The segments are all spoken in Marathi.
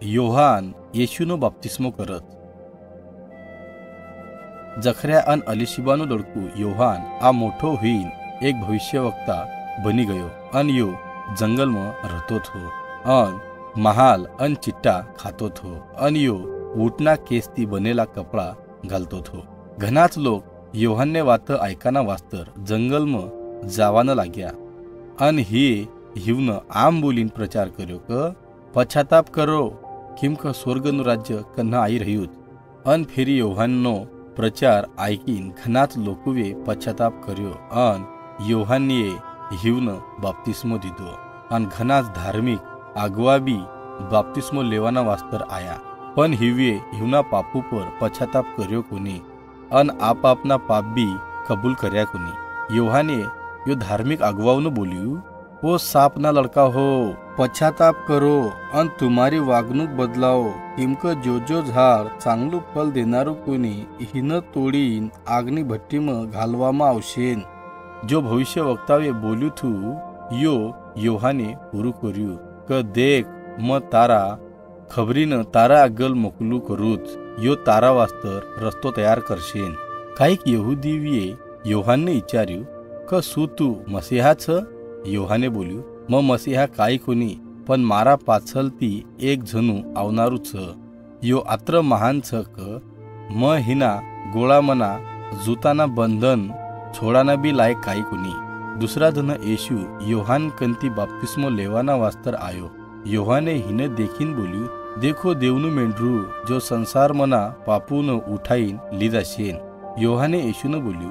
योहान येशूनो बाप्तिस्मो करत। जखर्या अन अलिशिबानो लड़कू योहान आ मोठो हुईन एक भविष्यवक्ता बनी गयो अन यो जंगल में रहतो थो अन महाल अन चिट्टा खातो थो अन यो ऊँटना केसती बनेला कपड़ा घालतो थो। घनाच लोग योहानने वात ऐकाना वास्तर जंगल में जावान लाग्या अन ही हिवन आम बोलीन प्रचार कर्यो क पश्चाताप करो किमक स्वर्गनु राज्य कन्हा आई रह्यूत। अन फेरी योहाननो प्रचार ऐकीन घनाच लोकुवे पश्चाताप कर्यो अन योहानने हिवन बाप्तिस्मो दीधो अन घनाच धार्मिक आगवा बी बाप्तिस्मो लेवाना वास्तर आया। पण हिवे हिवना पापू पर पश्चाताप कर्यो कोनी अन आप अपना पाप भी कबूल कर्या कोनी। योहाने यो धार्मिक अगवाओं बोल्यू, वो साप ना लड़का हो, पश्चाताप करो अन तुम्हारी वागणूक बदलाओ। किमक जो झाड चांगलू फल देनारू कोनी हिन तोडीन आगनी भट्टी में घालवामा आवशेन। जो भविष्य वक्तावे बोल्यू थू यो योहाने पूरू कर्यू क देख म तारा खबरीन तारा अगल मोकलू करूच यो तारा वास्तर रस्तो तयार करशेन। काहीक यहुदीवीए योहानने विचार्यू क सू तू मसीहा छ? योहाने बोल्यू म मसीहा काई कोनी पण मारा पाछलती एक जणू आवनारू छ यो आत्र महान छ क म हिना गोळा मना जूताना बंधन छोड़ाना भी लायक काई कोनी। दूसरा जन येशू योहान कंती बाप्तिस्मो लेवाना वास्तर आयो। योहाने हिने देखीन बोल्यू, देखो देवनु मेंढरू जो संसार मना पापून उठाईन लीजाशेन। योहाने येशून बोल्यू,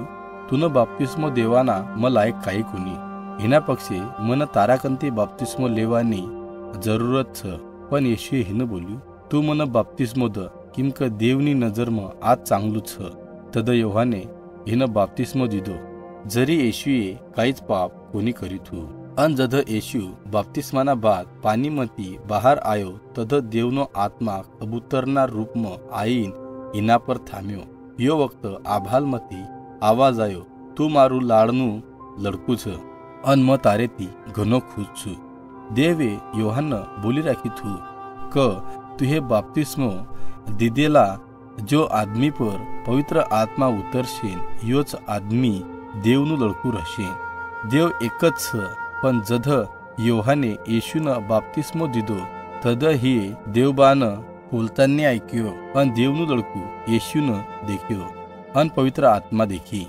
तुन बाप्तिस्मो देवाना म लायक काई कोनी। हिना पक्षे मन ताराकंती बाप्तिस्मो लेवानी जरूरत छ। पण येशूए हिन बोल्यू, तू मन बाप्तिस्मो द किमक देवनी नजर म आज चांगलू छ। तद योहाने हिन बाप्तिस्मो दिदो जरी येशूए काहीच पाप कोनी करीत हो। अन जद येशू बाप्तिस्माना बाद पानी मती बाहर आयो तद देवनो आत्मा कबूतरना रूप में आईन हिना पर थाम्यो। यो वक्त आभाल मती आवाज आयो, तू मारू लाड़नू लड़कू छ अन म तारेती घनो खुश छु। देवे योहान बोली राखी थू क तुहे बाप्तिस्मो दिदेला जो आदमी पर पवित्र आत्मा उतरशेन योच आदमी देवनु लड़कू रहशेन। देव एकच छ पण जद योहाने येशून बाप्तिस्मो दिदो तद ही देवबान बोलतानी ऐक्यो अन देवनु लड़कू येशून देखियो अन पवित्र आत्मा देखी।